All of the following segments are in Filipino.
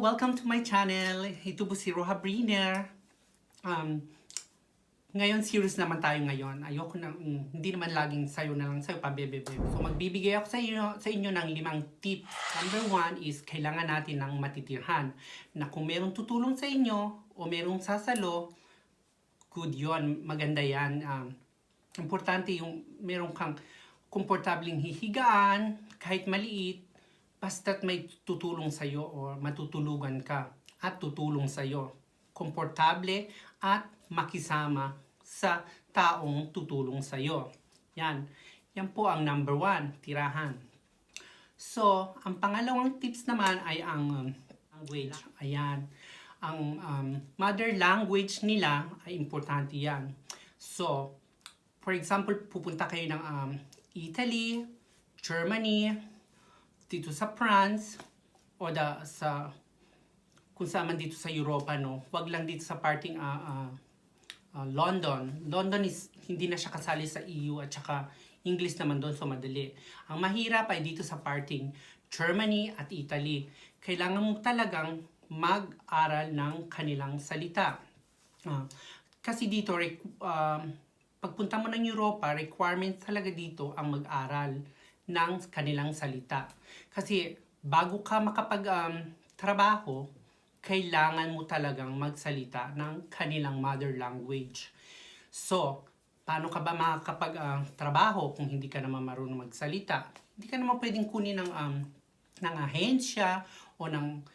Welcome to my channel. Ito po si Roha Briner. Ngayon, serious naman tayo ngayon. Ayoko na, hindi naman laging sayo na lang sayo, pabebebe. So, magbibigay ako sa inyo ng 5 tips. Number 1 is, kailangan natin ng matitirhan. Na kung merong tutulong sa inyo, o merong sasalo, good yon, maganda yan. Importante yung meron kang komportabling hihigaan, kahit maliit, basta't may tutulong sa'yo o matutulugan ka at tutulong sa'yo. Komportable at makisama sa taong tutulong sa'yo. Yan. Yan po ang number 1, tirahan. So, ang pangalawang tips naman ay ang language. Ayan. Ang mother language nila ay importante yan. So, for example, pupunta kayo ng Italy, Germany, dito sa France, o sa kung saan man dito sa Europa, no? Wag lang dito sa parting London. London is hindi na siya kasali sa EU at saka English naman doon, so madali. Ang mahirap ay dito sa parting Germany at Italy. Kailangan mo talagang mag-aral ng kanilang salita. Kasi dito, pagpunta mo ng Europa, requirement talaga dito ang mag-aral ng kanilang salita. Kasi bago ka makapag-trabaho, kailangan mo talagang magsalita ng kanilang mother language. So, paano ka ba makakapag-trabaho kung hindi ka naman marunong magsalita? Hindi ka naman pwedeng kunin ng ahensya o ng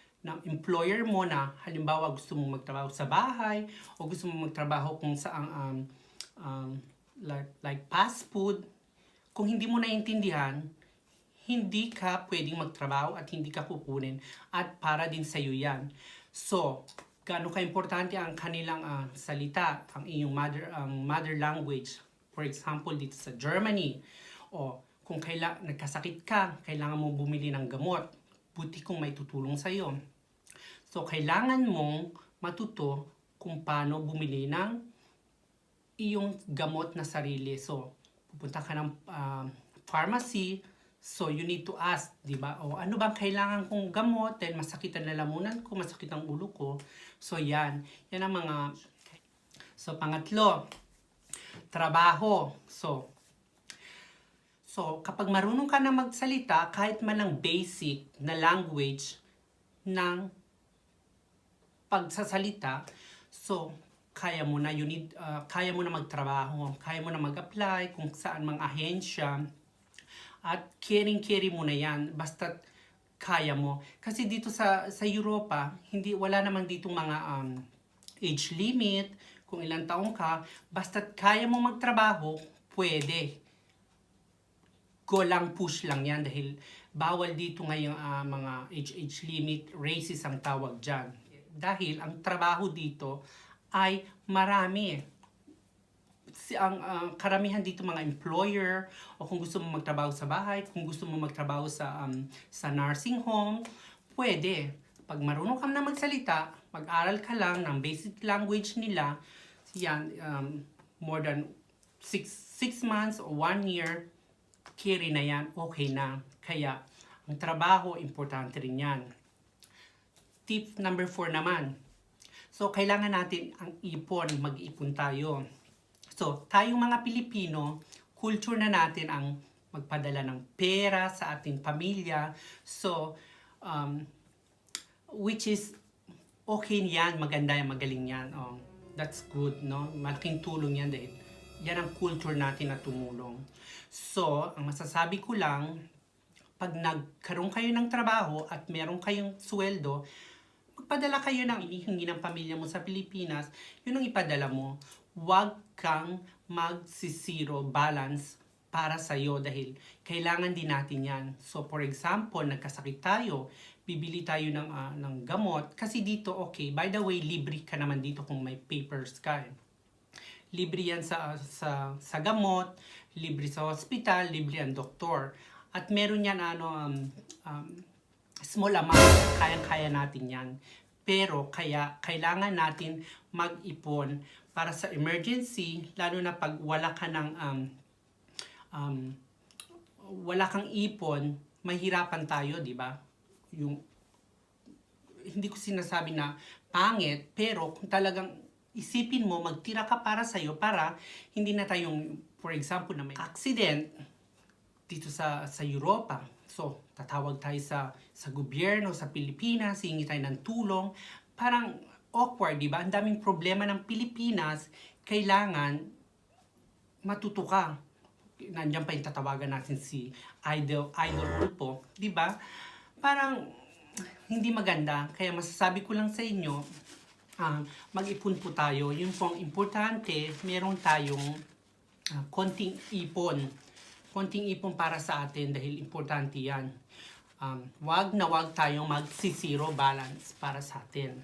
employer mo na halimbawa gusto mong magtrabaho sa bahay o gusto mong magtrabaho kung saan like fast food. Kung hindi mo naiintindihan, hindi ka pwedeng magtrabaho at hindi ka kukunin at para din sa iyo yan. So, gaano ka-importante ang kanilang salita, ang iyong mother language. For example, dito sa Germany, o kung nagkasakit ka, kailangan mo bumili ng gamot, buti kung may tutulong sa iyo. So, kailangan mong matuto kung paano bumili ng iyong gamot na sarili. So, pupunta ka ng pharmacy, so you need to ask, di ba? O ano bang kailangan kong gamot? Dahil masakit ang lalamunan ko, masakit ang ulo ko. So yan. Yan ang mga... So pangatlo, trabaho. So kapag marunong ka na magsalita, kahit man lang basic na language ng pagsasalita, so kaya mo na kaya mo na magtrabaho, kaya mo na mag-apply kung saan mang ahensya. At carry mo na yan, basta kaya mo. Kasi dito sa Europa, wala namang ditong mga age limit, kung ilang taong ka, basta kaya mo magtrabaho, pwede. Go lang, push lang yan, dahil bawal dito ngayong mga age limit, racist ang tawag dyan. Dahil ang trabaho dito ay marami. Ang karamihan dito mga employer, o kung gusto mo magtrabaho sa bahay, kung gusto mo magtrabaho sa nursing home, pwede. Pag marunong ka na magsalita, mag-aral ka lang ng basic language nila, yan, more than 6 months o 1 year, carry na yan, okay na. Kaya, ang trabaho, importante rin yan. Tip number 4 naman. So, kailangan natin ang ipon, mag-ipon tayo. So, tayong mga Pilipino, culture na natin ang magpadala ng pera sa ating pamilya. So, which is okay yan, maganda yan, magaling yan. That's good, no? Malaking tulong yan dahil yan ang culture natin na tumulong. So, ang masasabi ko lang, pag nagkaroon kayo ng trabaho at meron kayong sweldo, magpadala kayo ng inihingi ng pamilya mo sa Pilipinas, yun ang ipadala mo. Huwag kang mag-zero balance para sa'yo dahil kailangan din natin yan. So, for example, nagkasakit tayo, bibili tayo ng gamot. Kasi dito, okay, by the way, libre ka naman dito kung may papers ka. Libre yan sa gamot, libre sa hospital, libre ang doktor. At meron yan, small amount, kayang-kaya natin yan. Pero kailangan natin mag-ipon para sa emergency, lalo na pag wala ka ng wala kang ipon, mahirapan tayo, di ba? hindi ko sinasabi na pangit, pero kung talagang isipin mo, magtira ka para sa'yo para hindi na tayong, for example, na may accident dito sa Europa. So, tatawag tayo sa gobyerno, sa Pilipinas, hihingi tayo ng tulong. Parang awkward, di ba? Ang daming problema ng Pilipinas, kailangan matuto ka. Nandiyan pa yung tatawagan natin si Idol Ulpo, di ba? Parang hindi maganda. Kaya masasabi ko lang sa inyo, mag-ipon po tayo. Yun po ang importante, meron tayong konting ipon. Konting ipon para sa atin dahil importante yan. Wag tayong mag-zero balance para sa atin.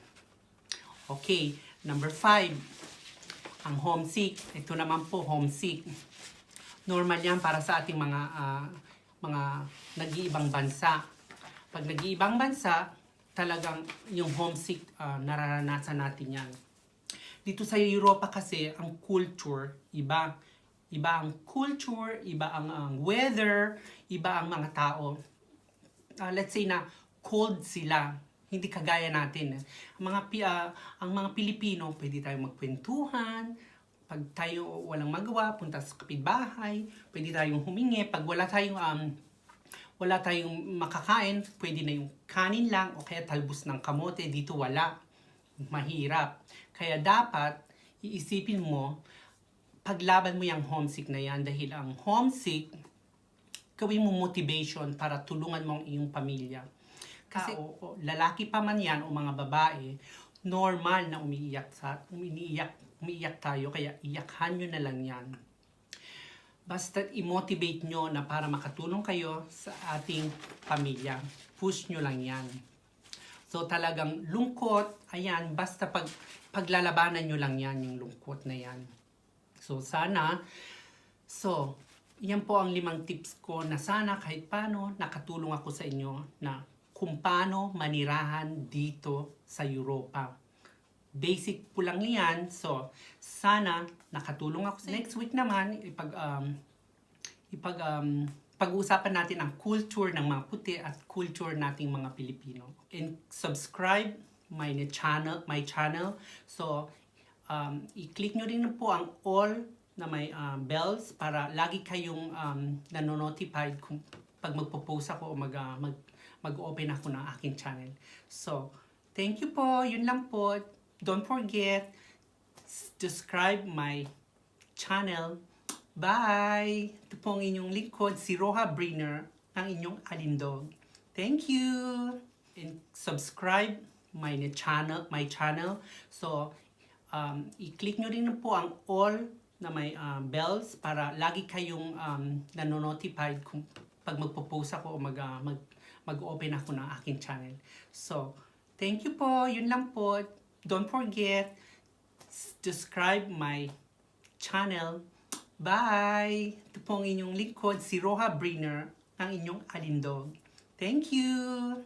Okay, number 5, ang homesick. Ito naman po, homesick. Normal yan para sa ating mga nag-iibang bansa. Pag nag-iibang bansa, talagang yung homesick, nararanasan natin yan. Dito sa Europa kasi, ang culture, iba. Iba ang culture, iba ang weather, iba ang mga tao. Let's say na cold sila, hindi kagaya natin. Ang mga Pilipino, pwede tayong magkwentuhan. Pag tayo walang magawa, punta sa kapitbahay, pwede tayong humingi. Pag wala tayong makakain, pwede na yung kanin lang o kaya talbos ng kamote. Dito wala. Mahirap. Kaya dapat iisipin mo, paglaban mo yung homesick na yan dahil ang homesick, gawin mo motivation para tulungan mo ang iyong pamilya. Kasi lalaki pa man yan o mga babae, normal na umiiyak tayo, kaya iyakan nyo na lang yan. Basta i-motivate nyo na para makatulong kayo sa ating pamilya. Push nyo lang yan. So talagang lungkot, ayan, basta paglalabanan nyo lang yan, yung lungkot na yan. So, yan po ang 5 tips ko na sana kahit paano nakatulong ako sa inyo na kung paano manirahan dito sa Europa. Basic po lang yan. So, sana nakatulong ako sa next week naman, pag-uusapan natin ang culture ng mga puti at culture nating mga Pilipino. And subscribe my channel. So, i-click nyo rin po ang all na may bells para lagi kayong nanonotified kung pag magpo-post ako o mag-open ako ng aking channel. So, thank you po. Yun lang po. Don't forget, subscribe my channel. Bye! Ito po ang inyong lingkod, si Roha Briner, ang inyong alindog. Thank you! And subscribe my channel. So, thank you po. Yun lang po. Don't forget, subscribe my channel. Bye! Ito po ang inyong lingkod, si Roha Briner, ang inyong alindog. Thank you! And subscribe my channel. So, i-click nyo rin po ang all na may bells para lagi kayong nanonotified kung pag magpo-post ako o mag-open ako ng aking channel. So, thank you po. Yun lang po. Don't forget, subscribe my channel. Bye! Ito po ang inyong lingkod, si Roha Briner, ang inyong alindog. Thank you!